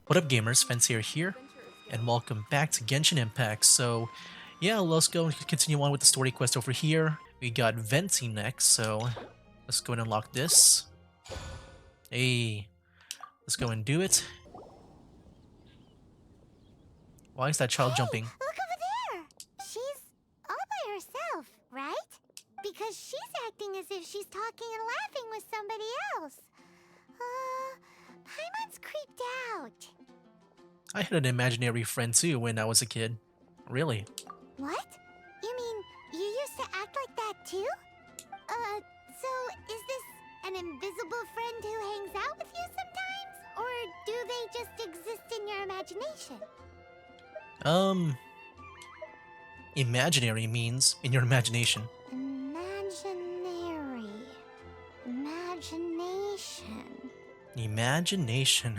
What up gamers, Venti here, and welcome back to Genshin Impact. So yeah, let's go and continue on with the story quest over here. We got Venti next, so let's go and unlock this. Hey, let's go and do it. Why is that child Hey, jumping? look over there! She's all by herself, right? Because she's acting as if she's talking and laughing with somebody else. Paimon's creeped out. I had an imaginary friend too when I was a kid. Really? What? You mean you used to act like that too? So is this an invisible friend who hangs out with you sometimes? Or do they just exist in your imagination? Imaginary means in your imagination. Imaginary. Imagination. Imagination.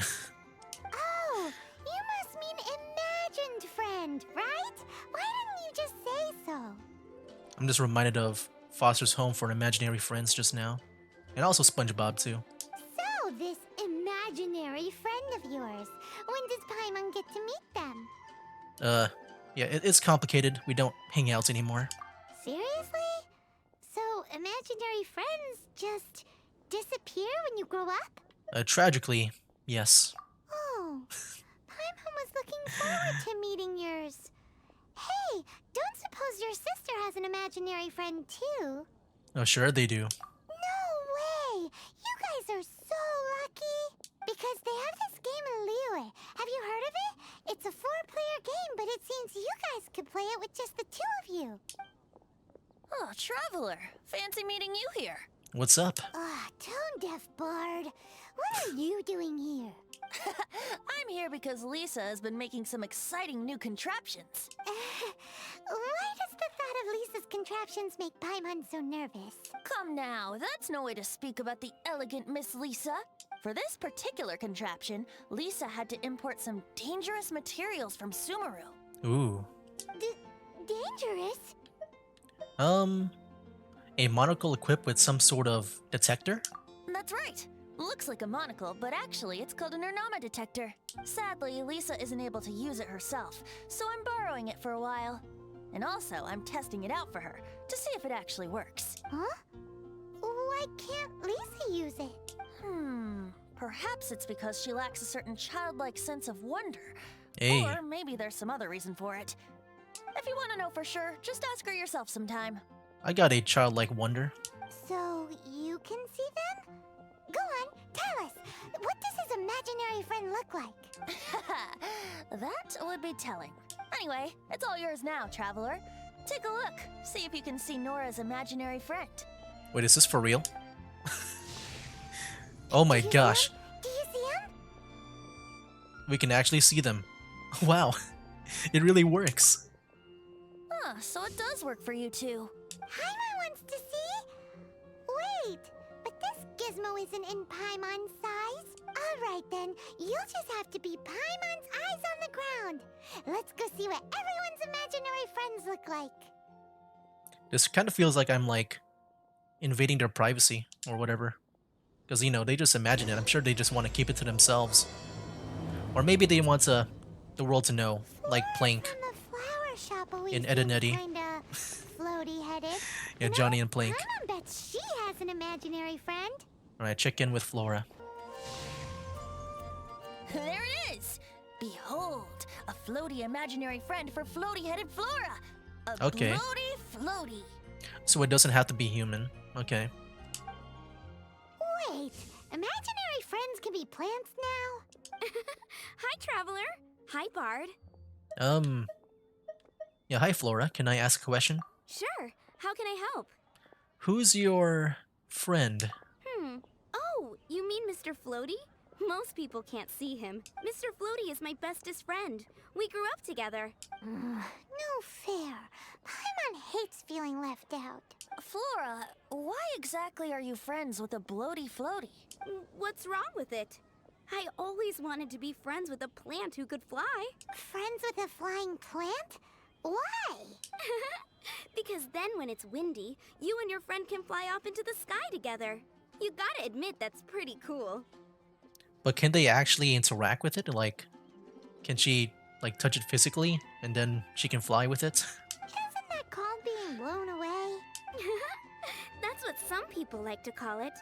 Oh, you must mean imagined friend, right? Why didn't you just say so? I'm just reminded of Foster's Home for Imaginary Friends just now. And also SpongeBob too. So, this imaginary friend of yours, when does Paimon get to meet them? Yeah, it's complicated. We don't hang out anymore. Seriously? So, imaginary friends just disappear when you grow up? Tragically, yes. Oh, Paimon was looking forward to meeting yours. Hey, don't suppose your sister has an imaginary friend too? Oh, sure they do. No way! You guys are so lucky! Because they have this game in Liyue. Have you heard of it? It's a 4-player game, but it seems you guys could play it with just the two of you. Oh, Traveler. Fancy meeting you here. What's up? Tone-deaf bard. What are you doing here? I'm here because Lisa has been making some exciting new contraptions. Why does the thought of Lisa's contraptions make Paimon so nervous? Come now, that's no way to speak about the elegant Miss Lisa. For this particular contraption, Lisa had to import some dangerous materials from Sumeru. Ooh. Dangerous? A monocle equipped with some sort of detector? That's right. Looks like a monocle, but actually it's called an Ernama detector. Sadly, Lisa isn't able to use it herself, so I'm borrowing it for a while. And also, I'm testing it out for her, to see if it actually works. Huh? Why can't Lisa use it? Perhaps it's because she lacks a certain childlike sense of wonder. Hey. Or maybe there's some other reason for it. If you want to know for sure, just ask her yourself sometime. I got a childlike wonder. So you can see them? Go on, tell us. What does his imaginary friend look like? That would be telling. Anyway, it's all yours now, Traveler. Take a look. See if you can see Nora's imaginary friend. Wait, is this for real? Oh my gosh. Do you see him? We can actually see them. Wow. It really works. So it does work for you too. Paimon wants to see? Wait, but this gizmo isn't in Paimon's size. Alright then, you'll just have to be Paimon's eyes on the ground. Let's go see what everyone's imaginary friends look like. This kind of feels like I'm like invading their privacy or whatever. Because, you know, they just imagine it. I'm sure they just want to keep it to themselves. Or maybe they want the world to know, like Plank From the flower shop always in seems Edenetti. kinda floaty-headed. Yeah, Johnny and Plank. Paimon bets she has an imaginary friend. Alright, check in with Flora. There it is! Behold, a floaty imaginary friend for floaty-headed Flora! A Okay. floaty. So it doesn't have to be human. Okay. Wait, imaginary friends can be plants now? Hi, Traveler. Hi, Bard. Yeah, hi Flora. Can I ask a question? Sure. How can I help? Who's your friend? Oh, you mean Mr. Floaty? Most people can't see him. Mr. Floaty is my bestest friend. We grew up together. No fair. Paimon hates feeling left out. Flora, why exactly are you friends with a bloaty floaty? What's wrong with it? I always wanted to be friends with a plant who could fly. Friends with a flying plant? Why? Because then when it's windy, you and your friend can fly off into the sky together. You gotta admit that's pretty cool. But can they actually interact with it? Like, Can she, like, touch it physically, and then she can fly with it? Isn't that called being blown away? That's what some people like to call it.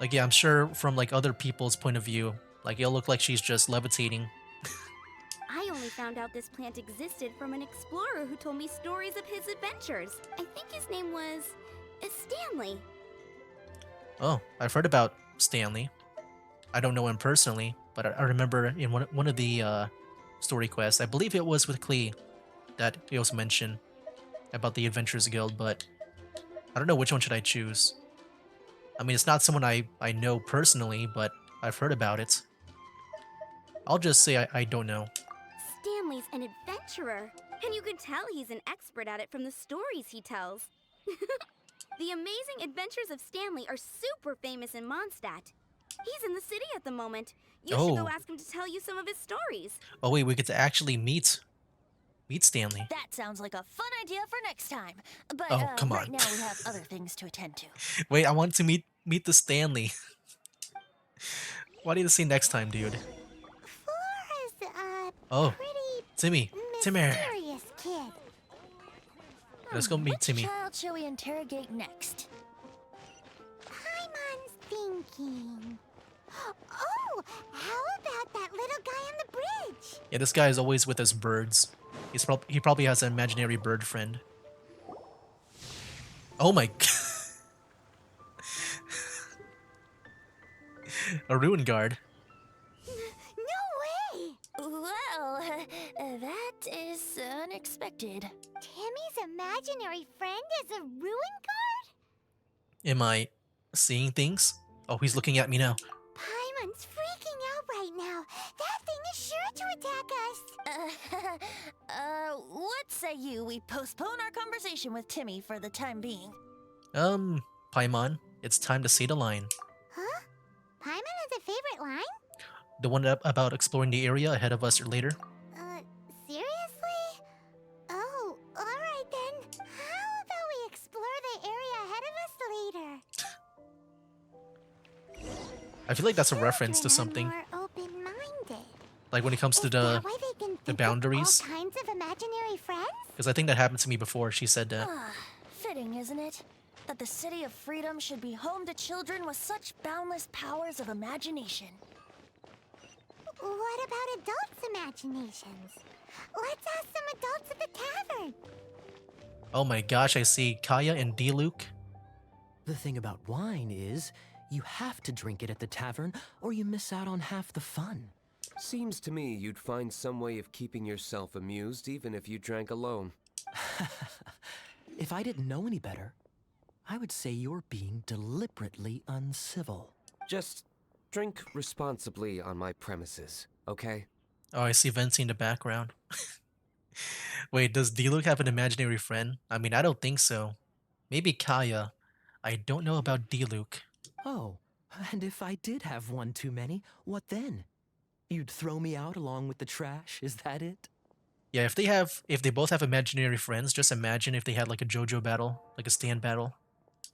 Like, yeah, I'm sure from, like, other people's point of view, like, it'll look like she's just levitating. I only found out this plant existed from an explorer who told me stories of his adventures. I think his name was Stanley. Oh, I've heard about Stanley. I don't know him personally, but I remember in one of the story quests, I believe it was with Klee, that he also mentioned about the Adventurers Guild, but I don't know which one should I choose. I mean, it's not someone I know personally, but I've heard about it. I'll just say I don't know. Stanley's an adventurer, and you can tell he's an expert at it from the stories he tells. The amazing adventures of Stanley are super famous in Mondstadt. He's in the city at the moment. You should go Oh. ask him to tell you some of his stories. Oh wait, we get to actually meet Stanley. That sounds like a fun idea for next time. But Oh, come right on. now we have other things to attend to. Wait, I want to meet the Stanley. Why do you say next time, dude? Flora's a Oh, pretty Timmy. Timmy. mysterious kid. Let's go meet Which Timmy. child shall we interrogate next? Paimon's thinking. Oh, how about that little guy on the bridge? Yeah, this guy is always with his birds. He probably has an imaginary bird friend. Oh my A ruin guard. No way! Well, that is unexpected. Timmy's imaginary friend is a ruin guard? Am I seeing things? Oh, he's looking at me now. Paimon's freaking out right now. That thing is sure to attack us. What say you we postpone our conversation with Timmy for the time being? Paimon, it's time to say the line. Huh? Paimon has a favorite line? The one about exploring the area ahead of us later. Seriously? Oh, alright then. How about we explore the area ahead of us later? I feel like that's a reference to Children something. are more open-minded. Like when it comes to Is that the why they can think of boundaries? all kinds of imaginary friends? Because I think that happened to me before. She said that. Fitting, isn't it? That the City of Freedom should be home to children with such boundless powers of imagination. What about adults' imaginations? Let's ask some adults at the tavern. Oh my gosh, I see Kaya and D-Luke. The thing about wine is, you have to drink it at the tavern, or you miss out on half the fun. Seems to me you'd find some way of keeping yourself amused even if you drank alone. If I didn't know any better, I would say you're being deliberately uncivil. Just drink responsibly on my premises, okay? Oh, I see Venti in the background. Wait, does D-Luke have an imaginary friend? I mean, I don't think so. Maybe Kaya. I don't know about D-Luke. Oh, and if I did have one too many, what then? You'd throw me out along with the trash, is that it? Yeah, if they both have imaginary friends, just imagine if they had like a JoJo battle, like a stand battle.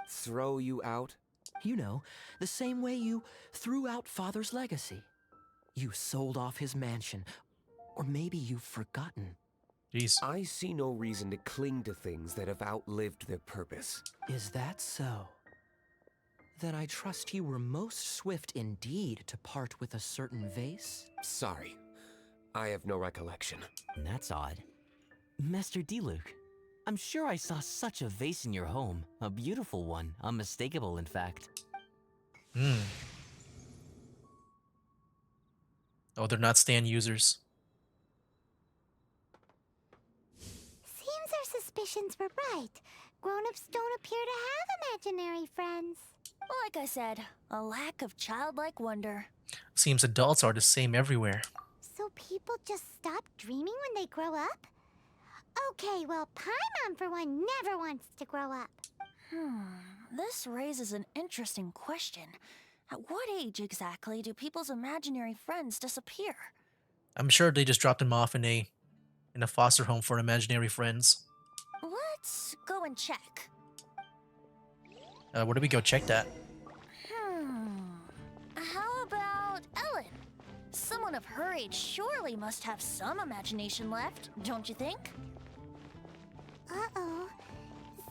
Throw you out? You know, the same way you threw out Father's legacy. You sold off his mansion, or maybe you've forgotten. Jeez. I see no reason to cling to things that have outlived their purpose. Is that so? Then I trust you were most swift indeed to part with a certain vase? Sorry, I have no recollection. That's odd. Master D-Luke, I'm sure I saw such a vase in your home. A beautiful one, unmistakable in fact. Oh, they're not stand users. Seems our suspicions were right. Grown-ups don't appear to have imaginary friends. Like I said, a lack of childlike wonder. Seems adults are the same everywhere. So people just stop dreaming when they grow up? Okay, well, Paimon, for one, never wants to grow up. This raises an interesting question. At what age exactly do people's imaginary friends disappear? I'm sure they just dropped him off in a foster home for imaginary friends. Let's go and check. Where do we go check that? How about Ellen? Someone Someone of her age surely must have some imagination left, don't you think? Uh-oh.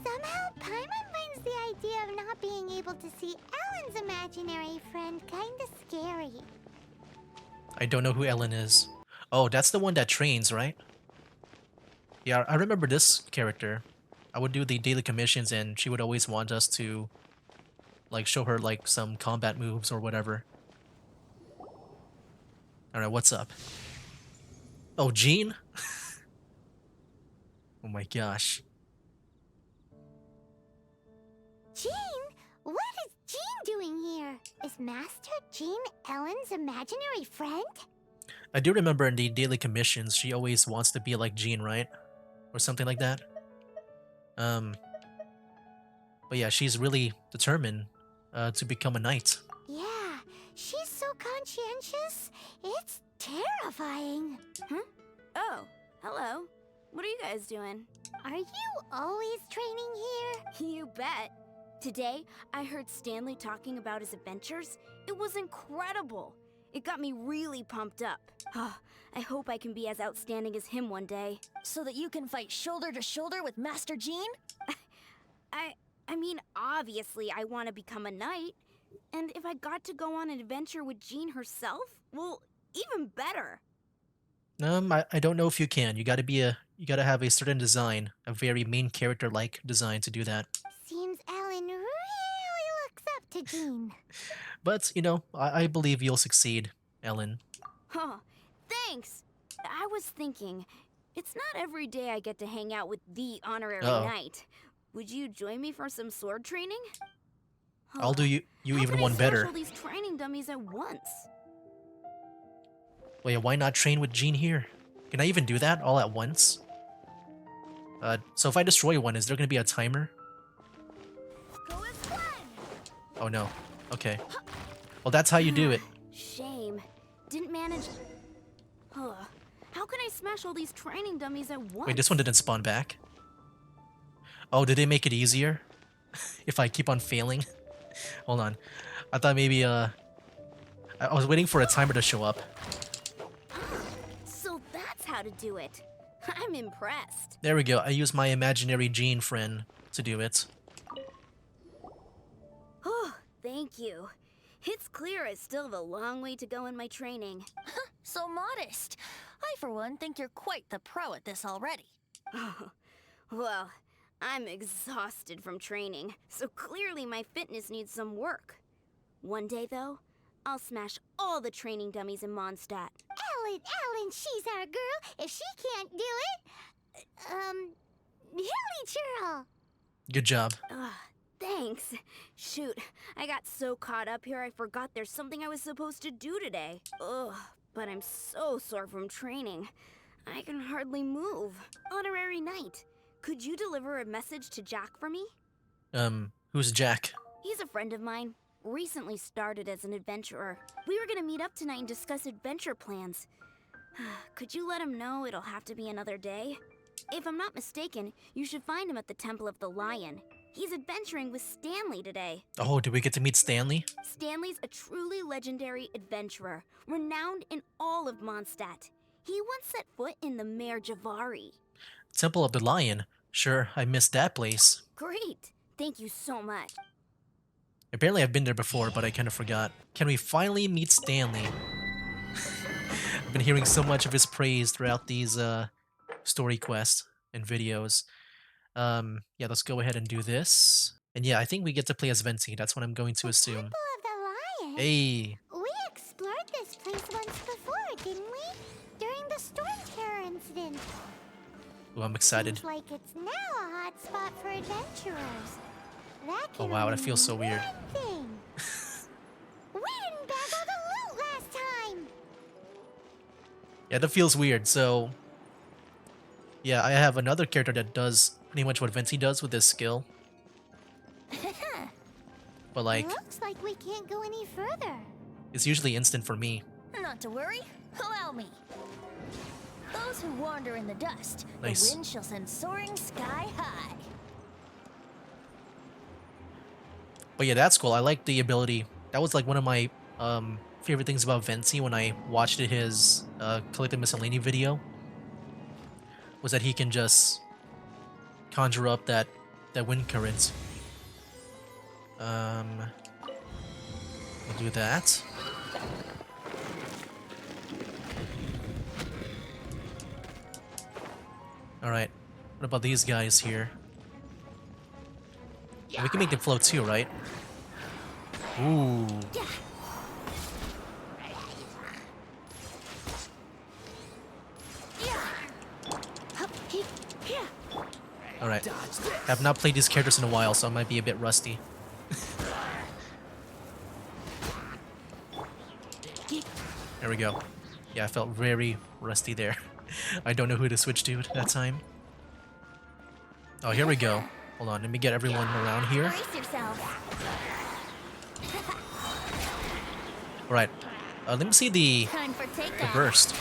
Somehow, Paimon finds the idea of not being able to see Ellen's imaginary friend kinda scary. I don't know who Ellen is. Oh, that's the one that trains, right? Yeah, I remember this character. I would do the daily commissions and she would always want us to like show her like some combat moves or whatever. Alright, what's up? Oh, Jean? Oh my gosh. Jean? What is Jean doing here? Is Master Jean Ellen's imaginary friend? I do remember in the daily commissions, she always wants to be like Jean, right? Or something like that. But yeah, she's really determined to become a knight. Yeah, she's so conscientious. It's terrifying. Oh, hello. What are you guys doing? Are you always training here? You bet. Today, I heard Stanley talking about his adventures. It was incredible. It got me really pumped up. I hope I can be as outstanding as him one day. So that you can fight shoulder to shoulder with Master Jean? I mean, obviously I want to become a knight. And if I got to go on an adventure with Jean herself, well, even better. I don't know if you can. You gotta have a certain design, a very main character-like design to do that. Seems Ellen really looks up to Jean. But, you know, I believe you'll succeed, Ellen. Huh, thanks. I was thinking, it's not every day I get to hang out with the honorary Uh-oh. knight. Would you join me for some sword training? I'll do you How even could one I better. smash all these training dummies at once? Well, yeah, why not train with Jean here? Can I even do that all at once? So if I destroy one, is there gonna be a timer? Go as one! Oh no. Okay. Well, that's how you do it. Shame. Didn't manage. How can I smash all these training dummies at once? Wait, this one didn't spawn back. Oh, did they make it easier? If I keep on failing? Hold on. I thought maybe, I was waiting for a timer to show up. So that's how to do it. I'm impressed. There we go. I used my imaginary Jean friend to do it. Oh, thank you. It's clear I still have a long way to go in my training. So modest. I, for one, think you're quite the pro at this already. Well, I'm exhausted from training, so clearly my fitness needs some work. One day, though, I'll smash all the training dummies in Mondstadt. Ellen, she's our girl. If she can't do it, Hilly Churl. Good job. Thanks. Shoot, I got so caught up here I forgot there's something I was supposed to do today. Ugh, but I'm so sore from training. I can hardly move. Honorary Knight, could you deliver a message to Jack for me? Who's Jack? He's a friend of mine. Recently started as an adventurer. We were gonna meet up tonight and discuss adventure plans. Could you let him know it'll have to be another day? If I'm not mistaken, you should find him at the Temple of the Lion. He's adventuring with Stanley today. Oh, did we get to meet Stanley? Stanley's a truly legendary adventurer, renowned in all of Mondstadt. He once set foot in the Mare Javari. Temple of the Lion. Sure, I missed that place. Great! Thank you so much. Apparently I've been there before, but I kind of forgot. Can we finally meet Stanley? I've been hearing so much of his praise throughout these story quests and videos. Yeah, let's go ahead and do this. And yeah, I think we get to play as Venti. That's what I'm going to assume. Temple of the Lion? Hey! We explored this place once before, didn't we? During the Storm Terror incident. Ooh, I'm excited. Seems like it's now a hot spot for adventurers. That Oh can wow, that only feels so mean weird. one thing. We didn't bag all the loot last time. Yeah, that feels weird. So, yeah, I have another character that does pretty much what Venti does with his skill. But like, Looks like we can't go any further. it's usually instant for me. Not to worry, allow me. Those who wander in the dust, Nice. the wind shall send soaring sky high. But yeah, that's cool. I like the ability. That was like one of my favorite things about Venti when I watched his Collected Miscellany video was that he can just conjure up that wind current. We'll do that. Alright, what about these guys here? We can make them float too, right? Ooh. Alright. I've not played these characters in a while, so I might be a bit rusty. There we go. Yeah, I felt very rusty there. I don't know who to switch to at that time. Oh, here we go. Hold on, let me get everyone around here. Brace yourself. Alright. Let me see the Time for takeoff. burst.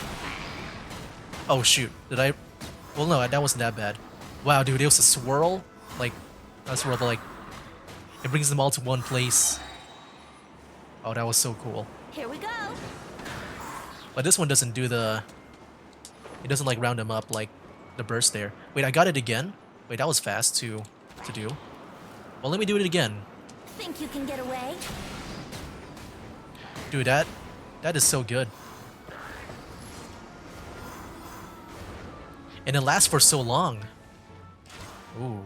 Oh shoot, did I... Well no, that wasn't that bad. Wow, dude, it was a swirl? Like, not a swirl, but like... It brings them all to one place. Oh, that was so cool. Here we go. But this one doesn't do the... It doesn't like round them up like the burst there. Wait, I got it again? Wait, that was fast to do. Well, let me do it again. Think you can get away? Dude, that is so good. And it lasts for so long. Ooh.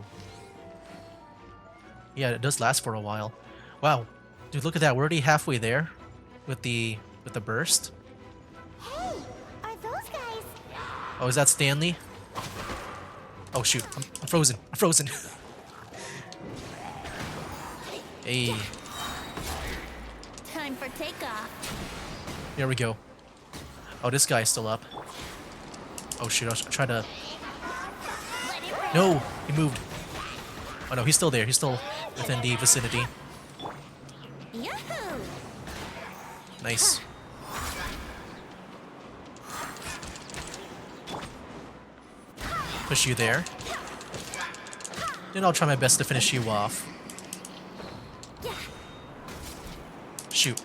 Yeah, it does last for a while. Wow. Dude, look at that. We're already halfway there with the burst. Hey, are those guys? Oh, is that Stanley? Oh shoot, I'm frozen. I'm frozen. Hey, Time for takeoff. here we go. Oh, this guy's still up. Oh shoot, I'll try to... No, he moved. Oh no, he's still there. He's still within the vicinity. Yahoo! Nice. Push you there. Then I'll try my best to finish you off. Shoot.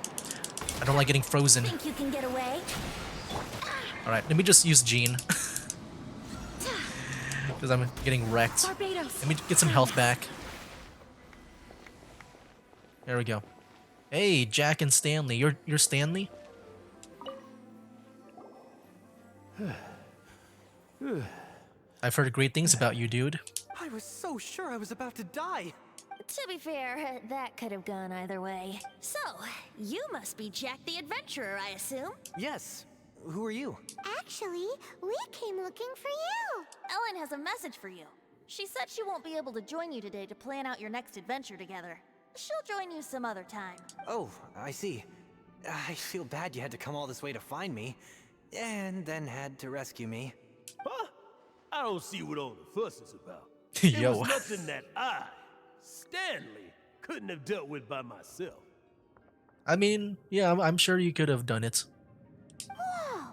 I don't like getting frozen. Think you can get away? Alright, let me just use Jean. Because I'm getting wrecked. Barbados. Let me get some health back. There we go. Hey, Jack and Stanley. You're Stanley? I've heard great things about you, dude. I was so sure I was about to die. To be fair, that could have gone either way. So, you must be Jack the Adventurer, I assume? Yes. Who are you? Actually, we came looking for you. Ellen has a message for you. She said she won't be able to join you today to plan out your next adventure together. She'll join you some other time. Oh, I see. I feel bad you had to come all this way to find me, and then had to rescue me. Huh? I don't see what all the fuss is about. It Yo. was nothing that I, Stanley, couldn't have dealt with by myself. I mean, yeah, I'm sure you could have done it. Whoa,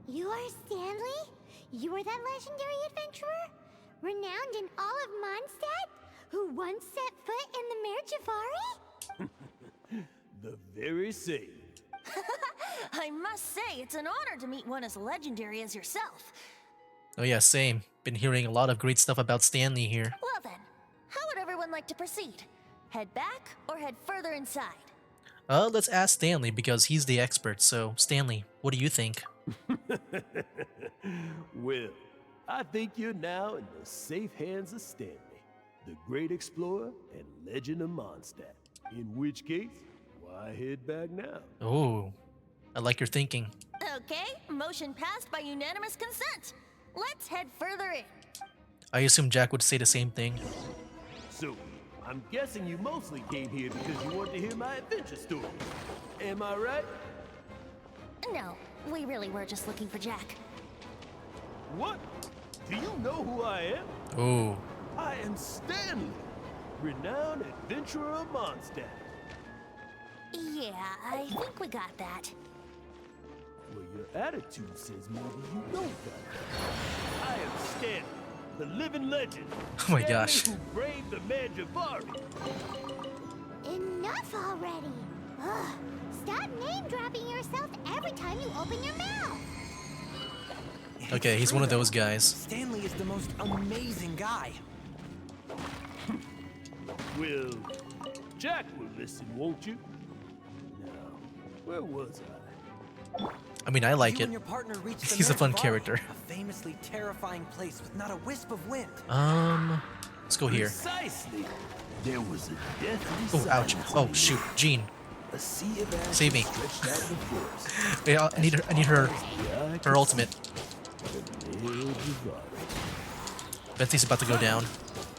you are Stanley? You are that legendary adventurer? Renowned in all of Mondstadt? Who once set foot in the Mare Jafari? The very same. I must say, it's an honor to meet one as legendary as yourself. Oh yeah, same. Been hearing a lot of great stuff about Stanley here. Well then, how would everyone like to proceed? Head back or head further inside? Let's ask Stanley because he's the expert. So, Stanley, what do you think? Well, I think you're now in the safe hands of Stanley, the great explorer and legend of Mondstadt. In which case, why head back now? Oh, I like your thinking. Okay, motion passed by unanimous consent. Let's head further in. I assume Jack would say the same thing. So, I'm guessing you mostly came here because you want to hear my adventure story. Am I right? No, we really were just looking for Jack. What? Do you know who I am? Oh, I am Stanley, renowned adventurer of Mondstadt. Yeah, I think we got that. Well, your attitude says maybe you don't got that. I am Stanley, the living legend. Oh my Stanley gosh. who braved the Mare Jafari. Enough already. Ugh, Stop name-dropping yourself every time you open your mouth. Okay, he's one of those guys. Stanley is the most amazing guy. Well, Jack will listen, won't you? Now, where was I? I mean, I like You it. and your partner reached the He's a North fun Valley, character. A famously terrifying place with not a wisp of wind. Let's go here. Precisely. There was a deathly Oh, ouch. silence Oh, in the shoot. air. Jean. A sea of ashes Save me. stretched out in the forest. Yeah, I need her The eye could her ultimate. see the nail divided. Venti's about to go down.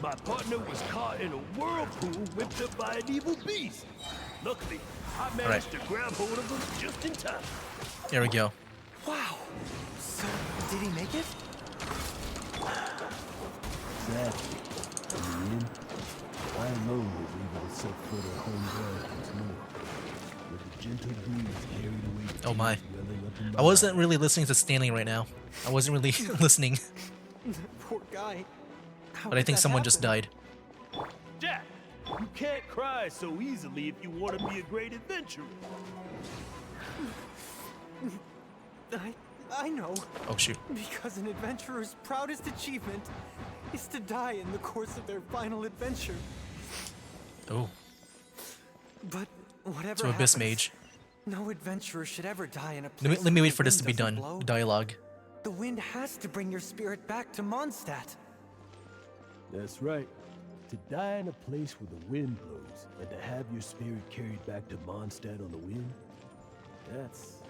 My partner was caught in a whirlpool whipped up by an evil beast. Luckily, I managed to grab hold of him just in time. There we go. Wow. So, did he make it? Sadly, in the end, I alone was able to set foot on home ground once more. With the gentle breeze carried away. Oh my. tears welling up in my I wasn't eyes. really listening to Stanley right now. I wasn't really listening, Poor guy. but I think someone just died. Jack, you can't cry so easily if you want to be a great adventurer. I know. Oh shoot. Because an adventurer's proudest achievement is to die in the course of their final adventure. Oh, But whatever so Abyss happens, Mage. no adventurer should ever die in a place Let me where wait the for this wind to be doesn't done. blow. The dialogue. The wind has to bring your spirit back to Mondstadt. That's right. To die in a place where the wind blows and to have your spirit carried back to Mondstadt on the wind, that's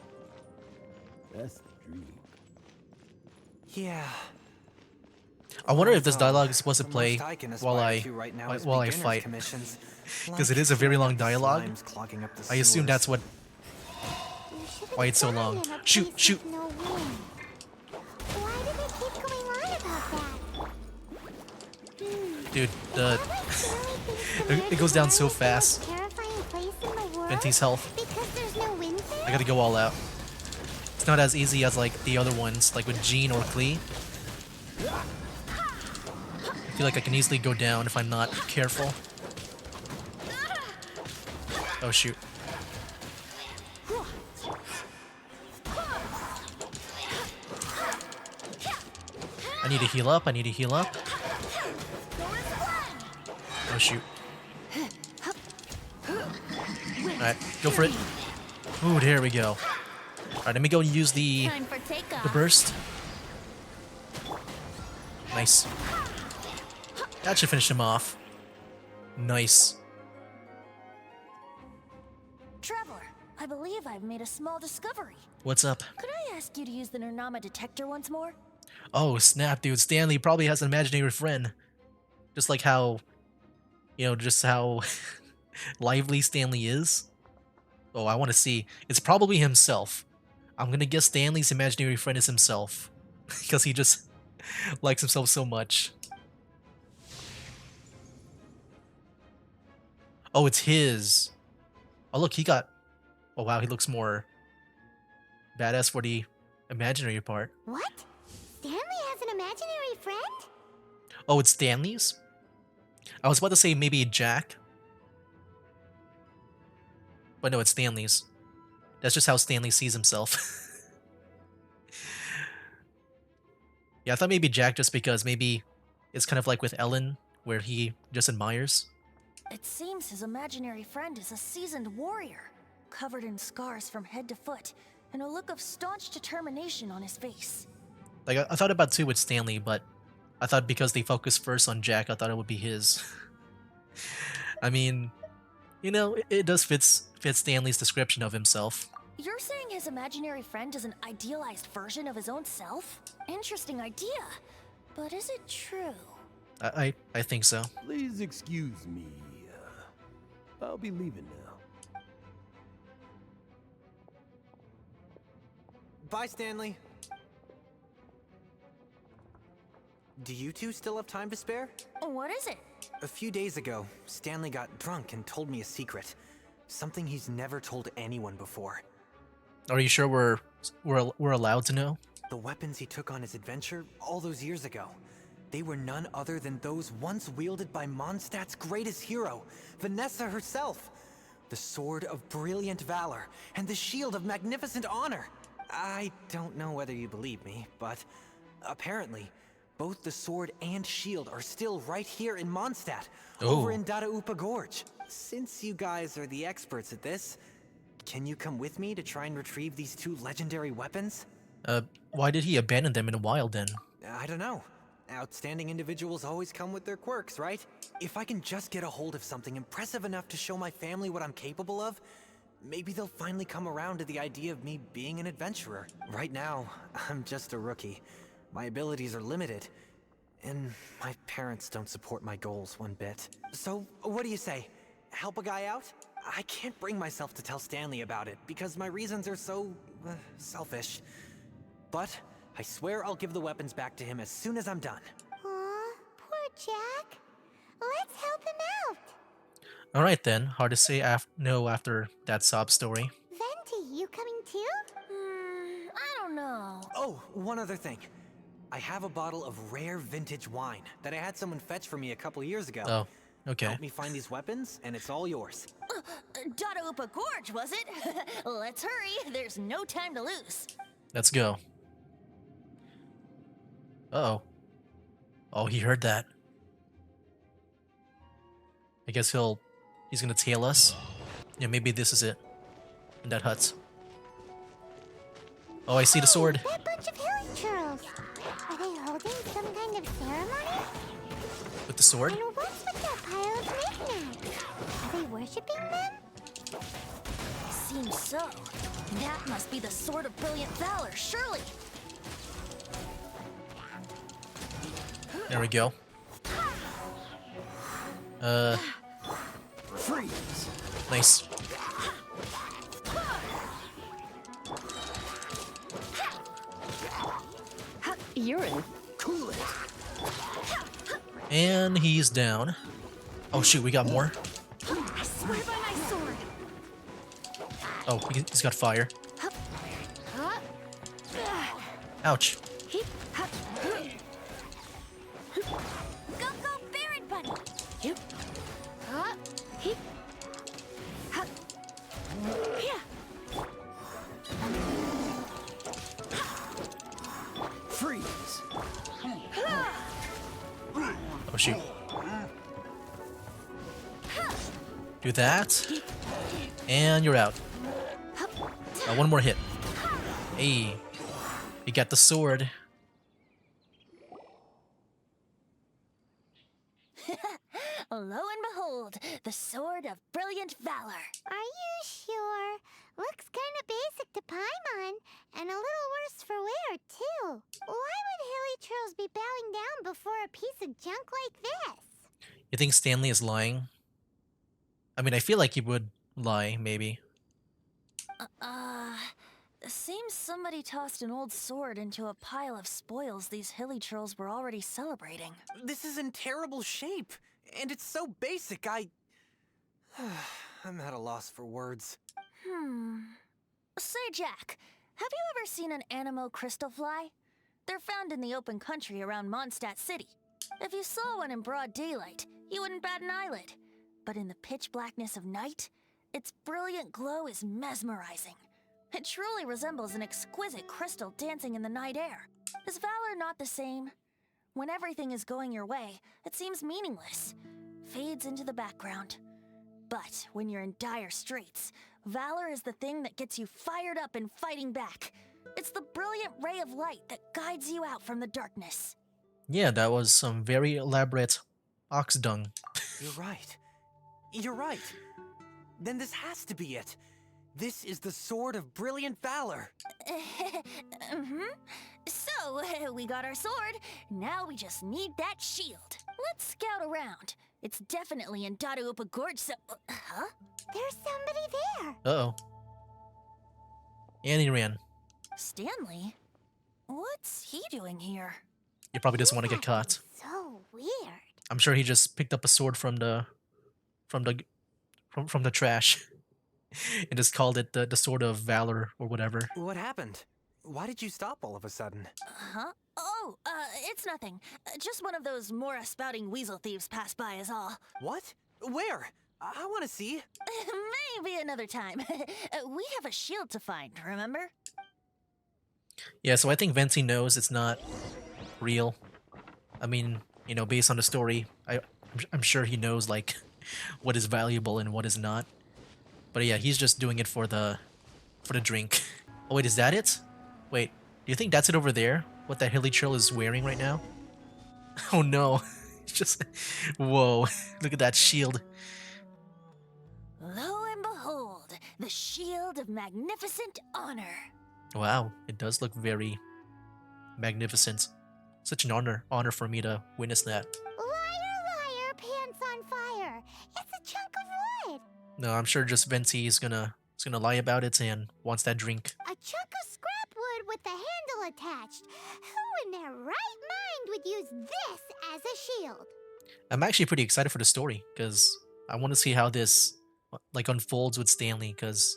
the dream. Yeah. I wonder if this Although, dialogue is supposed to the play most I can while aspire I to right now is while I beginner's fight. commissions, Because it like is a very filling long up the dialogue. slimes clogging up the I assume sewers. that's what. You should've Why it's so died long. in a Shoot, place shoot. with no wind. Why do they keep going on about that? Dude, the Is that why Stanley thinks the it goes down so North Valley is fast. the most terrifying place in the world? Venti's health. Because there's no wind there? I gotta go all out. It's not as easy as like the other ones, like with Jean or Klee. I feel like I can easily go down if I'm not careful. Oh shoot. I need to heal up, I need to heal up. Oh shoot. Alright, go for it. Ooh, there we go. Alright, let me go and use the Time for takeoff. burst. Nice. That should finish him off. Nice. Traveler, I believe I've made a small discovery. What's up? Could I ask you to use the Nernama detector once more? Oh, snap, dude. Stanley probably has an imaginary friend. Just like how, just how lively Stanley is. Oh, I want to see. It's probably himself. I'm gonna guess Stanley's imaginary friend is himself. Because he just likes himself so much. Oh, it's his. Oh, look, he got... Oh, wow, he looks more badass for the imaginary part. What? Stanley has an imaginary friend? Oh, it's Stanley's? I was about to say maybe Jack. But no, it's Stanley's. That's just how Stanley sees himself. Yeah, I thought maybe Jack just because maybe it's kind of like with Ellen, where he just admires. It seems his imaginary friend is a seasoned warrior, covered in scars from head to foot, and a look of staunch determination on his face. Like, I thought about too with Stanley, but I thought because they focused first on Jack, I thought it would be his. I mean, it does fit Stanley's description of himself. You're saying his imaginary friend is an idealized version of his own self? Interesting idea. But is it true? I think so. Please excuse me. I'll be leaving now. Bye, Stanley. Do you two still have time to spare? What is it? A few days ago, Stanley got drunk and told me a secret. Something he's never told anyone before. Are you sure we're allowed to know? The weapons he took on his adventure all those years ago. They were none other than those once wielded by Mondstadt's greatest hero, Vanessa herself. The Sword of Brilliant Valor and the Shield of Magnificent Honor. I don't know whether you believe me, but apparently, both the sword and shield are still right here in Mondstadt, over in Dadaupa Gorge. Since you guys are the experts at this, can you come with me to try and retrieve these two legendary weapons? Why did he abandon them in the wild then? I don't know. Outstanding individuals always come with their quirks, right? If I can just get a hold of something impressive enough to show my family what I'm capable of, maybe they'll finally come around to the idea of me being an adventurer. Right now, I'm just a rookie. My abilities are limited, and my parents don't support my goals one bit. So, what do you say? Help a guy out? I can't bring myself to tell Stanley about it, because my reasons are so, selfish. But I swear I'll give the weapons back to him as soon as I'm done. Aw, poor Jack. Let's help him out. Alright then, hard to say no after that sob story. Venti, you coming too? I don't know. Oh, one other thing. I have a bottle of rare vintage wine that I had someone fetch for me a couple years ago. Oh, okay. Help me find these weapons, and it's all yours. Dadaupa Gorge, was it? Let's hurry. There's no time to lose. Let's go. Uh-oh. Oh, he heard that. I guess he's gonna tail us. Yeah, maybe this is it. In that hut. Oh, I see the sword. That bunch of hilly churls. Are they holding some kind of ceremony? With the sword? And what's with that pile of knickknacks? Are they worshipping them? Seems so. That must be the Sword of Brilliant Valor, surely. There we go. Freeze! Nice. You're in. Cool it! And he's down. Oh shoot, we got more. I swear by my sword. Oh, he's got fire. Ouch. Go, go, Baron Bunny. Freeze! Oh shoot. Do that. And you're out. One more hit. Hey. You got the sword. Lo and behold, the Sword of Brilliant Valor. Are you sure? Looks kind of basic to Paimon, and a little worse for wear, too. Why would hilly churls be bowing down before a piece of junk like this? You think Stanley is lying? I mean, I feel like he would lie, maybe. Seems somebody tossed an old sword into a pile of spoils these hilly trolls were already celebrating. This is in terrible shape, and it's so basic, I'm at a loss for words. Say, Jack, have you ever seen an Animo crystal fly? They're found in the open country around Mondstadt City. If you saw one in broad daylight, you wouldn't bat an eyelid. But in the pitch blackness of night, its brilliant glow is mesmerizing. It truly resembles an exquisite crystal dancing in the night air. Is valor not the same? When everything is going your way, it seems meaningless, fades into the background. But when you're in dire straits, valor is the thing that gets you fired up and fighting back. It's the brilliant ray of light that guides you out from the darkness. Yeah, that was some very elaborate ox dung. You're right. You're right. Then this has to be it. This is the Sword of Brilliant Valor. So, we got our sword. Now we just need that shield. Let's scout around. It's definitely in Dadaupa Gorge, so... Huh? There's somebody there. Uh-oh. And he ran. Stanley? What's he doing here? He probably doesn't want to get caught. So weird. I'm sure he just picked up a sword from the trash and just called it the Sword of Valor or whatever. What happened? Why did you stop all of a sudden? Huh? Oh, it's nothing. Just one of those Mora spouting weasel thieves passed by is all. What? Where? I want to see. Maybe another time. We have a shield to find, remember? Yeah, so I think Venti knows it's not real. I mean, you know, based on the story, I'm sure he knows like what is valuable and what is not. But yeah, he's just doing it for the drink. Oh wait, is that it? Wait, do you think that's it over there? What that hilly trail is wearing right now? Oh no. It's just whoa, look at that shield. Lo and behold, the shield of magnificent honor. Wow, it does look very magnificent. Such an honor for me to witness that. Liar, liar, pants on fire. It's a chunk of wood. No, I'm sure just Venti is gonna lie about it and wants that drink. A chunk of scrap wood with the handle attached. Who in their right mind would use this as a shield? I'm actually pretty excited for the story because I want to see how this like unfolds with Stanley because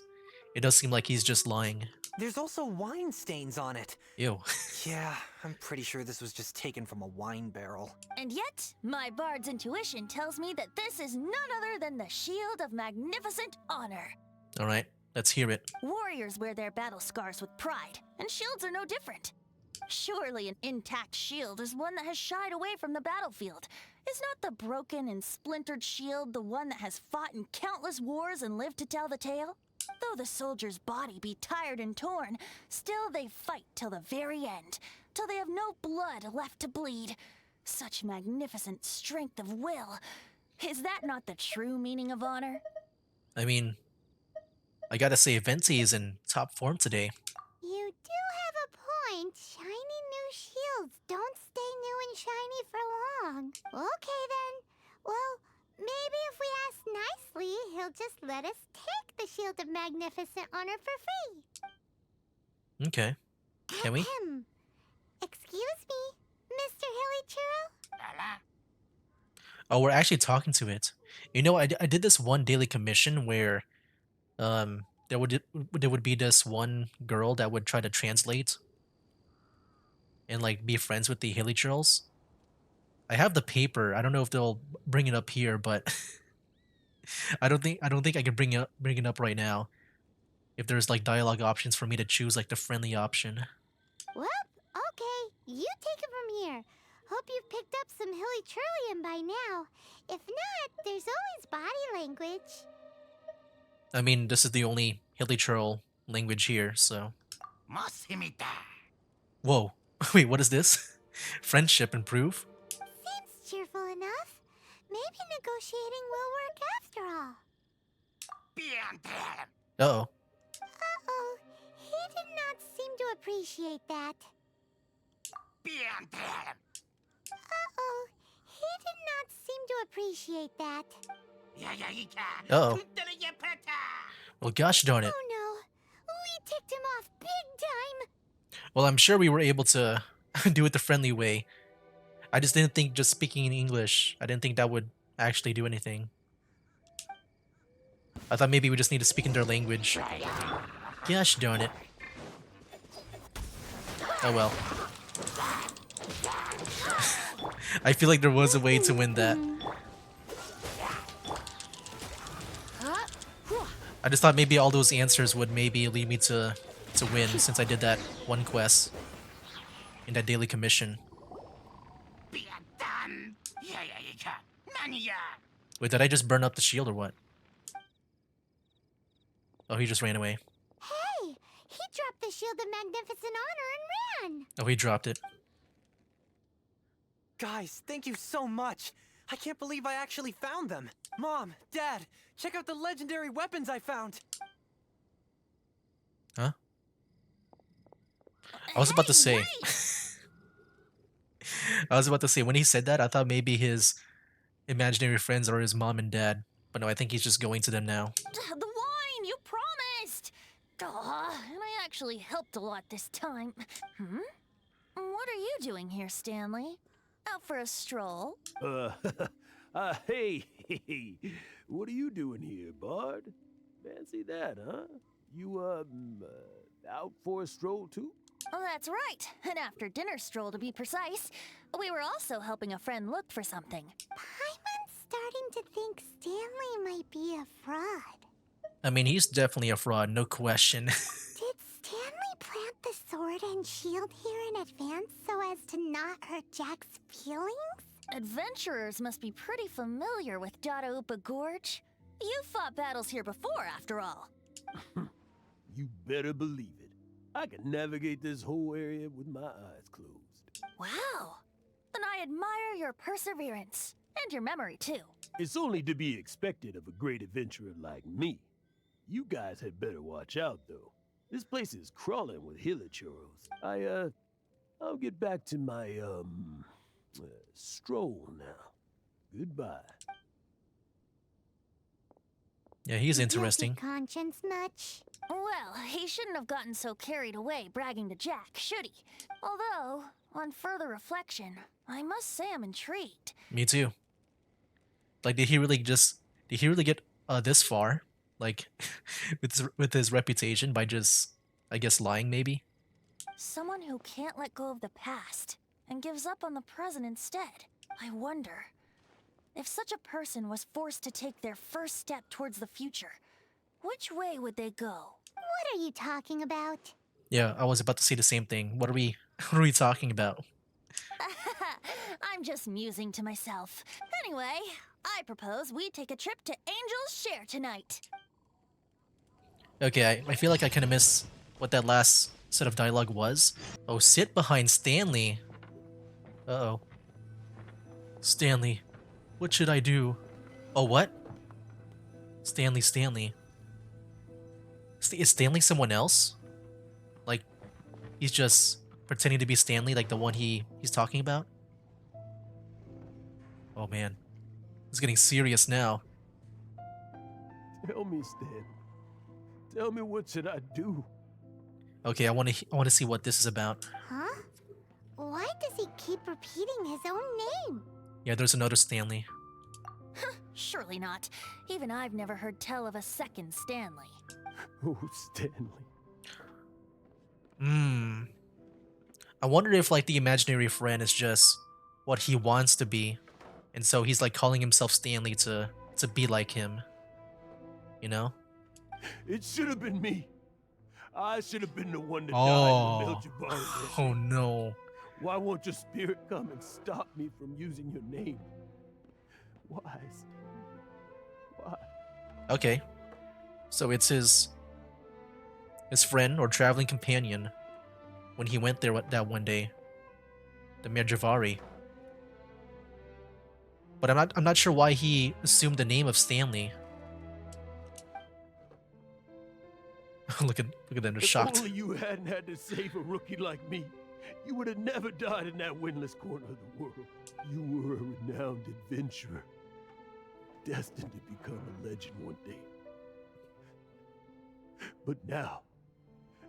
it does seem like he's just lying. There's also wine stains on it. Ew. Yeah, I'm pretty sure this was just taken from a wine barrel. And yet, my bard's intuition tells me that this is none other than the shield of magnificent honor. All right, let's hear it. Warriors wear their battle scars with pride, and shields are no different. Surely an intact shield is one that has shied away from the battlefield. Is not the broken and splintered shield the one that has fought in countless wars and lived to tell the tale? Though the soldier's body be tired and torn, still they fight till the very end, till they have no blood left to bleed. Such magnificent strength of will. Is that not the true meaning of honor? I mean, I gotta say, Venti is in top form today. You do have a point. Shiny new shields don't stay new and shiny for long. Okay then. Well, maybe if we ask nicely, he'll just let us take the Shield of Magnificent Honor for free. Okay, can we? Excuse me, Mr. Hilly Churro? Oh, we're actually talking to it. You know, I did this one daily commission where there would be this one girl that would try to translate and like be friends with the Hilly Churls. I have the paper. I don't know if they'll bring it up here, but I don't think I can bring it up right now. If there's like dialogue options for me to choose like the friendly option. Well, okay. You take it from here. Hope you've picked up some Hilly Churlian by now. If not, there's always body language. I mean, this is the only Hilly Churl language here, so. Whoa. Wait, what is this? Friendship improve? Seems cheerful enough. Maybe negotiating will work after all. Uh-oh. Uh-oh. He did not seem to appreciate that. Uh-oh. He did not seem to appreciate that. Uh-oh. Well, gosh darn it. Oh no. We ticked him off big time. Well, I'm sure we were able to do it the friendly way. I just didn't think just speaking in English, I didn't think that would actually do anything. I thought maybe we just need to speak in their language. Gosh darn it. Oh well. I feel like there was a way to win that. I just thought maybe all those answers would maybe lead me to win since I did that one quest in that daily commission. Wait, did I just burn up the shield or what? Oh, he just ran away. Hey, he dropped the Shield of Magnificent Honor and ran. Oh, he dropped it. Guys, thank you so much. I can't believe I actually found them. Mom, Dad, check out the legendary weapons I found. Huh? I was about to say. I was about to say, when he said that, I thought maybe his imaginary friends are his mom and dad. But no, I think he's just going to them now. The wine, you promised! Aw, and I actually helped a lot this time. What are you doing here, Stanley? Out for a stroll? Hey, what are you doing here, Bard? Fancy that, huh? You, out for a stroll too? Oh, that's right. An after-dinner stroll, to be precise. We were also helping a friend look for something. Paimon starting to think Stanley might be a fraud. I mean, he's definitely a fraud, no question. Did Stanley plant the sword and shield here in advance so as to not hurt Jack's feelings? Adventurers must be pretty familiar with Dadaupa Gorge. You fought battles here before, after all. You better believe it. I can navigate this whole area with my eyes closed. Wow. Then I admire your perseverance. And your memory, too. It's only to be expected of a great adventurer like me. You guys had better watch out, though. This place is crawling with hilichurros. I'll get back to my, stroll now. Goodbye. Yeah, he's Does interesting. your conscience much? Well, he shouldn't have gotten so carried away bragging to Jack, should he? Although, on further reflection, I must say I'm intrigued. Me too. Like, did he really get this far? Like, with his reputation by just, I guess, lying maybe? Someone who can't let go of the past and gives up on the present instead. I wonder, if such a person was forced to take their first step towards the future, which way would they go? What are you talking about? Yeah, I was about to say the same thing. What are we what are we talking about? I'm just musing to myself. Anyway, I propose we take a trip to Angel's Share tonight. Okay, I feel like I kind of missed what that last set of dialogue was. Oh, sit behind Stanley. Uh-oh. Stanley, what should I do? Oh, what? Stanley. Is Stanley someone else? Like, he's just pretending to be Stanley, like the one he's talking about? Oh man, it's getting serious now. Tell me, Stan. Tell me, what should I do? Okay, I want to see what this is about. Huh? Why does he keep repeating his own name? Yeah, there's another Stanley. Surely not. Even I've never heard tell of a second Stanley. Oh, Stanley. I wonder if like the imaginary friend is just what he wants to be, and so he's like calling himself Stanley to be like him. You know? It should have been me. I should have been the one that Oh. died when Melchior. Oh no. Why won't your spirit come and stop me from using your name? Why, Stan? Why? Okay. So it's his friend or traveling companion when he went there that one day. The Mayor Javari. But I'm not sure why he assumed the name of Stanley. look at them, they're If shocked. only you hadn't had to save a rookie like me, you would have never died in that windless corner of the world. You were a renowned adventurer, destined to become a legend one day. But now,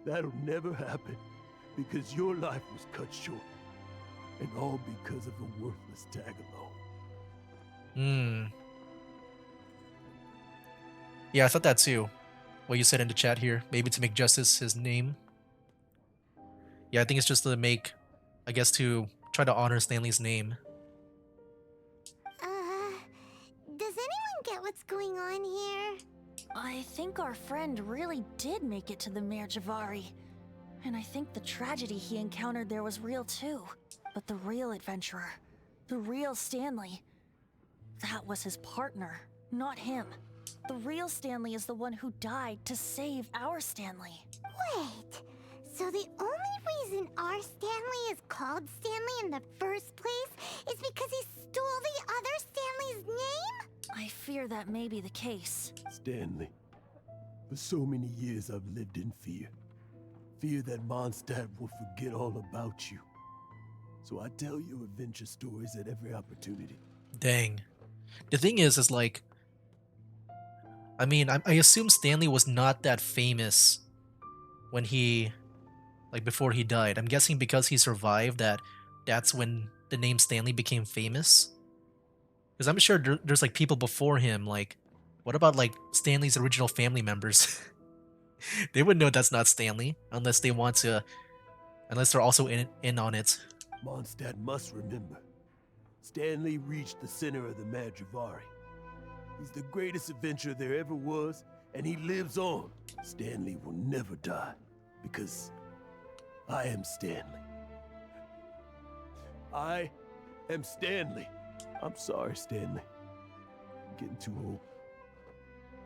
that'll never happen because your life was cut short, and all because of a worthless tag-along. Yeah, I thought that too. What you said in the chat here, maybe to make justice his name. Yeah, I think it's just to make, I guess, to try to honor Stanley's name. Does anyone get what's going on here? I think our friend really did make it to the Mayor Javari. And I think the tragedy he encountered there was real too. But the real adventurer, the real Stanley, that was his partner, not him. The real Stanley is the one who died to save our Stanley. Wait, so the only reason our Stanley is called Stanley in the first place is because he stole the other Stanley's name? I fear that may be the case. Stanley, for so many years I've lived in fear. Fear that Mondstadt will forget all about you. So I tell you adventure stories at every opportunity. Dang. The thing is like, I mean, I assume Stanley was not that famous when he, like before he died. I'm guessing because he survived that's when the name Stanley became famous. Because I'm sure there's like people before him, like, what about like Stanley's original family members? They would know that's not Stanley unless they want to, unless they're also in on it. Mondstadt must remember. Stanley reached the center of the Mayor Javari, He's the greatest adventurer there ever was, and he lives on. Stanley will never die, because I am Stanley. I am Stanley. I'm sorry, Stanley. I'm getting too old.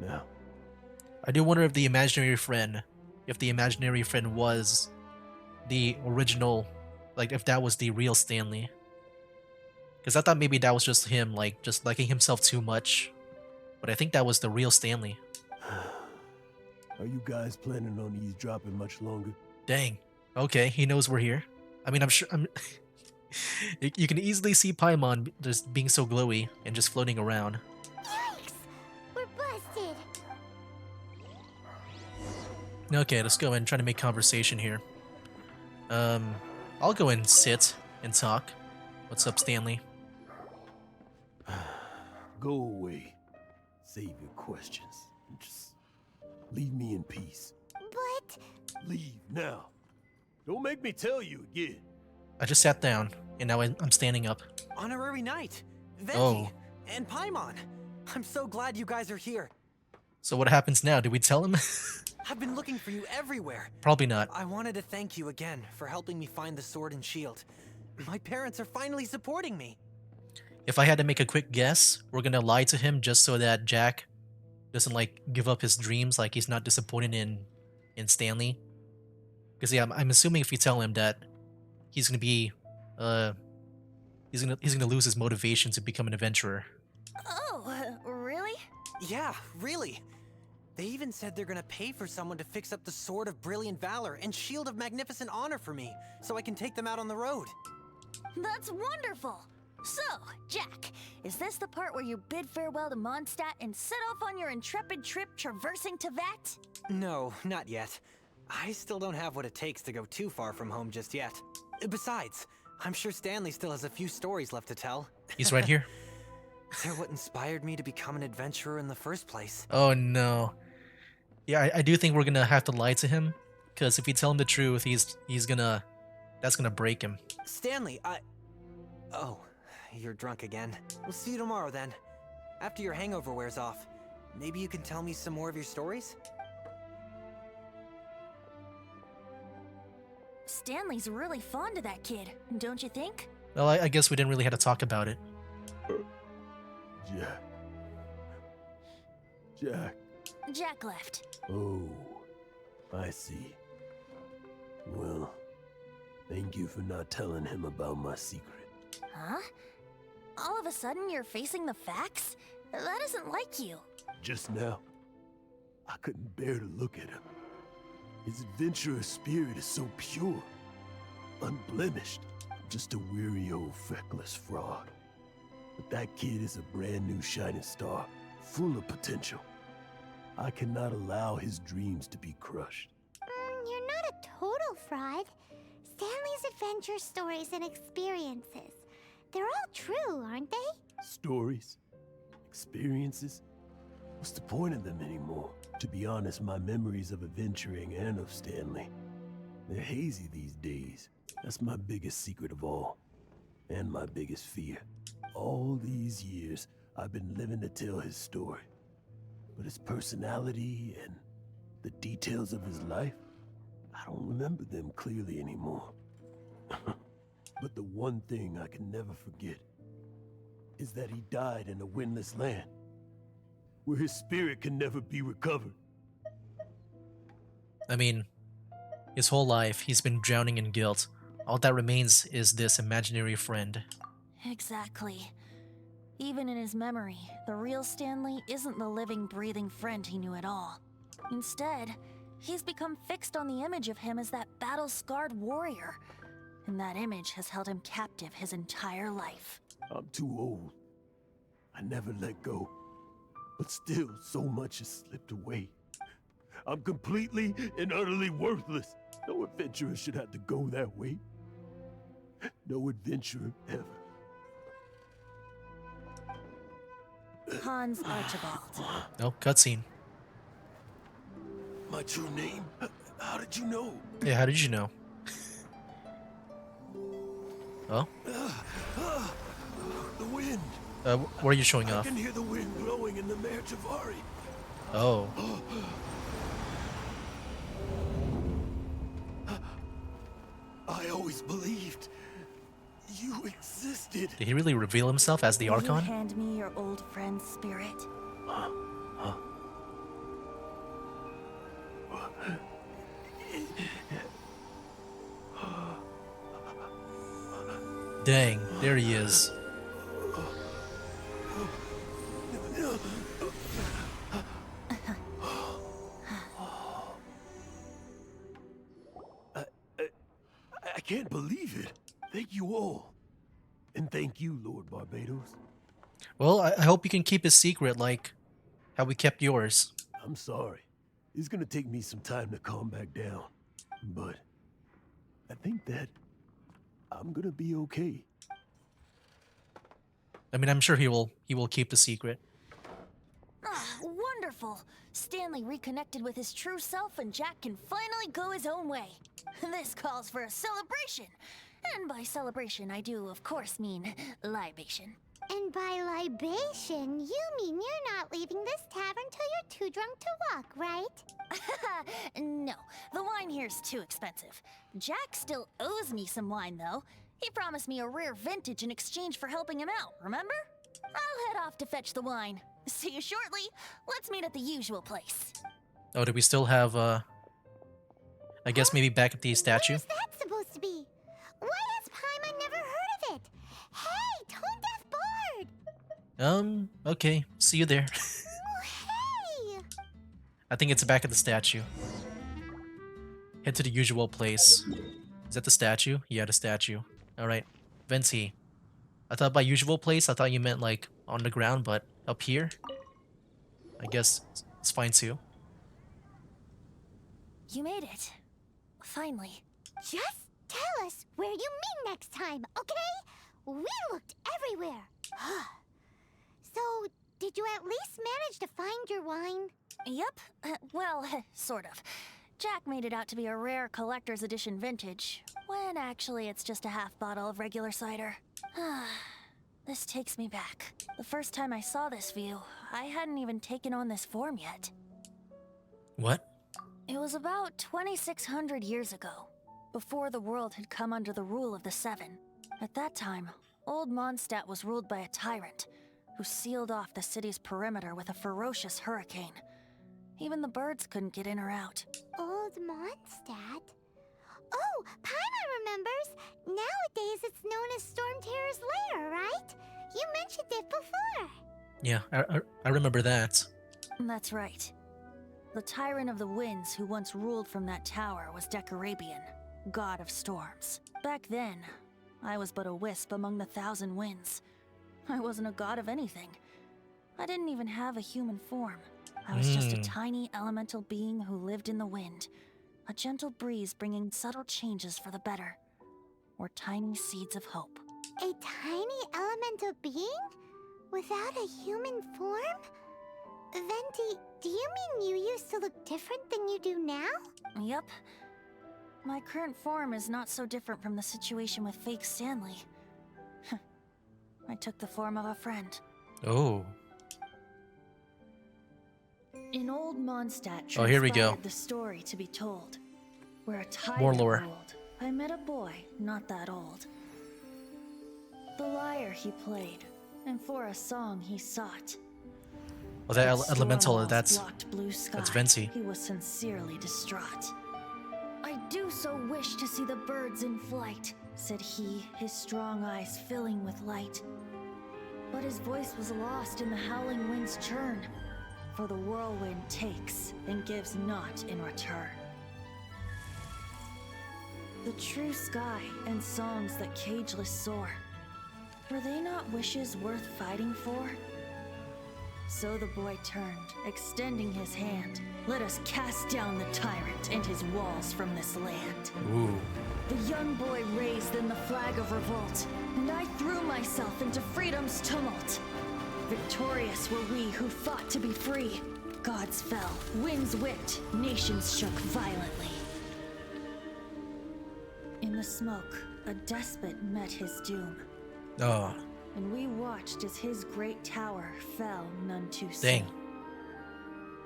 Now, I do wonder if the imaginary friend was the original, like if that was the real Stanley. Because I thought maybe that was just him, like just liking himself too much. But I think that was the real Stanley. are you guys planning on eavesdropping much longer? Dang. Okay, he knows we're here. I mean, I'm sure. You can easily see Paimon just being so glowy and just floating around. Yikes! We're busted. Okay, let's go and try to make conversation here. I'll go and sit and talk. What's up, Stanley? Go away. Save your questions. And just leave me in peace. But Leave now. Don't make me tell you again. I just sat down, and now I'm standing up. Honorary Knight, Venti, Oh. and Paimon. I'm so glad you guys are here. So what happens now? Do we tell him? I've been looking for you everywhere. Probably not. I wanted to thank you again for helping me find the sword and shield. My parents are finally supporting me. If I had to make a quick guess, we're gonna lie to him just so that Jack doesn't like give up his dreams, like he's not disappointed in Stanley. Because yeah, I'm assuming if you tell him that he's gonna be he's gonna lose his motivation to become an adventurer. Oh, really? Yeah, really. They even said they're gonna pay for someone to fix up the Sword of Brilliant Valor and Shield of Magnificent Honor for me, so I can take them out on the road. That's wonderful! So, Jack, is this the part where you bid farewell to Mondstadt and set off on your intrepid trip traversing Tevat? No, not yet. I still don't have what it takes to go too far from home just yet. Besides, I'm sure Stanley still has a few stories left to tell. He's right here. They're what inspired me to become an adventurer in the first place. Oh no. Yeah, I do think we're gonna have to lie to him, because if we tell him the truth, that's gonna break him. Stanley, Oh, you're drunk again. We'll see you tomorrow then. After your hangover wears off. Maybe you can tell me some more of your stories? Stanley's really fond of that kid, don't you think? Well, I guess we didn't really have to talk about it. Jack. Jack. Jack left. Oh, I see. Well, thank you for not telling him about my secret. Huh? All of a sudden you're facing the facts? That isn't like you. Just now, I couldn't bear to look at him. His adventurous spirit is so pure, unblemished. Just a weary old feckless fraud. But that kid is a brand new shining star, full of potential. I cannot allow his dreams to be crushed. You're not a total fraud. Stanley's adventure stories and experiences. They're all true, aren't they? Stories? Experiences? What's the point of them anymore? To be honest, my memories of adventuring and of Stanley, they're hazy these days. That's my biggest secret of all. And my biggest fear. All these years, I've been living to tell his story. But his personality and the details of his life, I don't remember them clearly anymore. But the one thing I can never forget is that he died in a windless land, where his spirit can never be recovered. I mean, his whole life he's been drowning in guilt. All that remains is this imaginary friend. Exactly. Even in his memory, the real Stanley isn't the living, breathing friend he knew at all. Instead, he's become fixed on the image of him as that battle-scarred warrior. And that image has held him captive his entire life. I'm too old. I never let go. But still, so much has slipped away. I'm completely and utterly worthless. No adventurer should have to go that way. No adventurer ever. Hans Archibald. Oh, cutscene. My true name? How did you know? Yeah, how did you know? Oh? The wind. What are you showing I off? can hear the wind blowing in the Mare Javari. Oh. I always believed you existed. Did he really reveal himself as the Will you Archon? hand me your old friend's spirit? Dang, there he is. I can't believe it. Thank you all. And thank you, Lord Barbados. Well, I hope you can keep his secret like how we kept yours. I'm sorry. It's gonna take me some time to calm back down. But I think that I'm gonna be okay. I mean, I'm sure he will keep the secret. Ah, wonderful! Stanley reconnected with his true self and Jack can finally go his own way. This calls for a celebration. And by celebration, I do, of course, mean libation. And by libation, you mean you're not leaving this tavern till you're too drunk to walk, right? No, the wine here's too expensive. Jack still owes me some wine, though. He promised me a rare vintage in exchange for helping him out, remember? I'll head off to fetch the wine. See you shortly. Let's meet at the usual place. Oh, do we still have I guess maybe back at the statue? What is that supposed to be? Why has Paimon never heard of it? Hey, Tone Deaf Bard! Okay. See you there. Oh, hey! I think it's back at the statue. Head to the usual place. Is that the statue? Yeah, the statue. Alright. Venti. I thought by usual place, I thought you meant like on the ground, but up here? I guess it's fine too. You made it. Finally. Just tell us where you meet next time, okay? We looked everywhere. So, did you at least manage to find your wine? Yep. Well, sort of. Jack made it out to be a rare collector's edition vintage, when actually it's just a half bottle of regular cider. This takes me back. The first time I saw this view, I hadn't even taken on this form yet. What? It was about 2,600 years ago, before the world had come under the rule of the Seven. At that time, old Mondstadt was ruled by a tyrant, who sealed off the city's perimeter with a ferocious hurricane. Even the birds couldn't get in or out. Old Mondstadt? Oh, Paimon remembers! Nowadays it's known as Storm Terror's lair, right? You mentioned it before. Yeah, I remember that. That's right. The Tyrant of the Winds who once ruled from that tower was Decarabian, god of storms. Back then, I was but a wisp among the thousand winds. I wasn't a god of anything. I didn't even have a human form. I was just a tiny elemental being who lived in the wind. A gentle breeze bringing subtle changes for the better. Or tiny seeds of hope. A tiny elemental being? Without a human form? Venti, do you mean you used to look different than you do now? Yep. My current form is not so different from the situation with fake Stanley. I took the form of a friend. Oh. In old Mondstadt Oh, here we go. transpired the story to be told. Where a tyrant More lore. ruled, I met a boy not that old. The lyre he played, and for a song he sought. Oh, that But elemental, storm walls that's blocked blue sky. Venti. He was sincerely distraught. I do so wish to see the birds in flight, said he, his strong eyes filling with light. But his voice was lost in the howling wind's churn, for the whirlwind takes and gives not in return. The true sky and songs that cageless soar, were they not wishes worth fighting for? So the boy turned, extending his hand. Let us cast down the tyrant and his walls from this land. Ooh. The young boy raised then the flag of revolt, and I threw myself into freedom's tumult. Victorious were we who fought to be free. Gods fell, winds whipped, nations shook violently. In the smoke, a despot met his doom. Oh. and we watched as his great tower fell none too soon. Dang.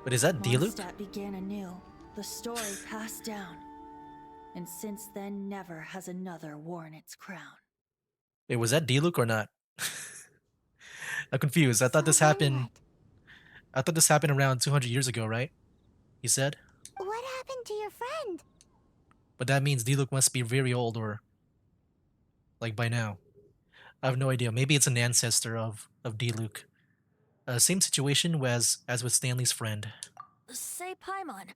But is that Diluc? Mondstadt began anew. The story passed down. And since then, never has another worn its crown. Wait, was that Diluc or not? I'm confused. I thought So this then happened. what? I thought this happened around 200 years ago, right? He said. What happened to your friend? But that means Diluc must be very old, or like by now. I have no idea. Maybe it's an ancestor of Diluc. Same situation as with Stanley's friend. Say, Paimon,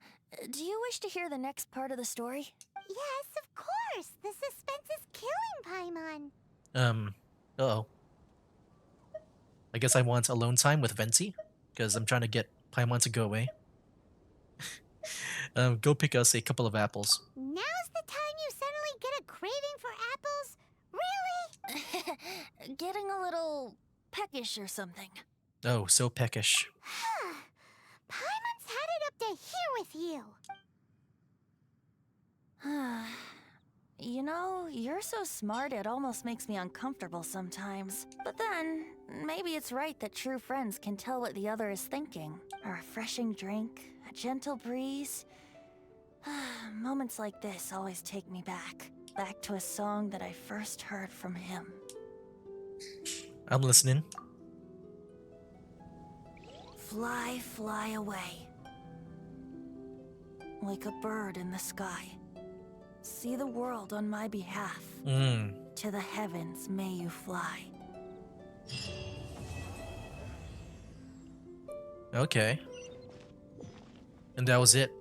do you wish to hear the next part of the story? Yes, of course. The suspense is killing Paimon. Uh-oh. I guess I want alone time with Venti, because I'm trying to get Paimon to go away. Go pick us a couple of apples. Now's the time you suddenly get a craving for apples? Really? Getting a little peckish or something. Oh, so peckish. Paimon's had it up to here with you. You know, you're so smart it almost makes me uncomfortable sometimes. But then, maybe it's right that true friends can tell what the other is thinking. A refreshing drink, a gentle breeze. Moments like this always take me back to a song that I first heard from him. I'm listening. Fly, fly away. Like a bird in the sky. See the world on my behalf. To the heavens may you fly. Okay. And that was it.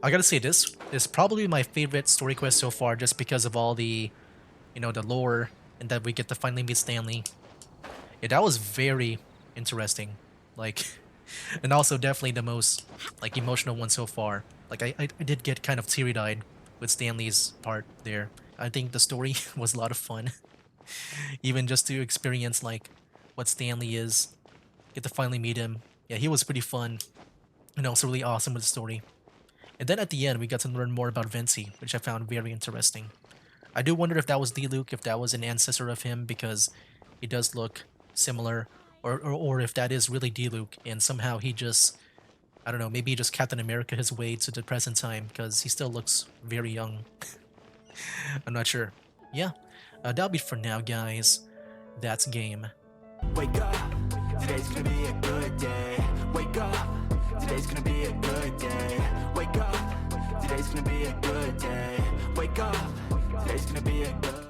I gotta say, this is probably my favorite story quest so far, just because of all the, the lore, and that we get to finally meet Stanley. Yeah, that was very interesting. Like, and also definitely the most, like, emotional one so far. Like, I did get kind of teary-eyed with Stanley's part there. I think the story was a lot of fun. Even just to experience, like, what Stanley is. Get to finally meet him. Yeah, he was pretty fun. And also really awesome with the story. And then at the end, we got to learn more about Venti, which I found very interesting. I do wonder if that was Diluc, if that was an ancestor of him, because he does look similar. Or if that is really Diluc, and somehow he just, I don't know, maybe he just Captain America his way to the present time, because he still looks very young. I'm not sure. Yeah, that'll be for now, guys. That's game. Wake up, today's gonna be a good day. Wake up, today's gonna be a good day. Wake up, today's gonna be a good day. Wake up, today's gonna be a good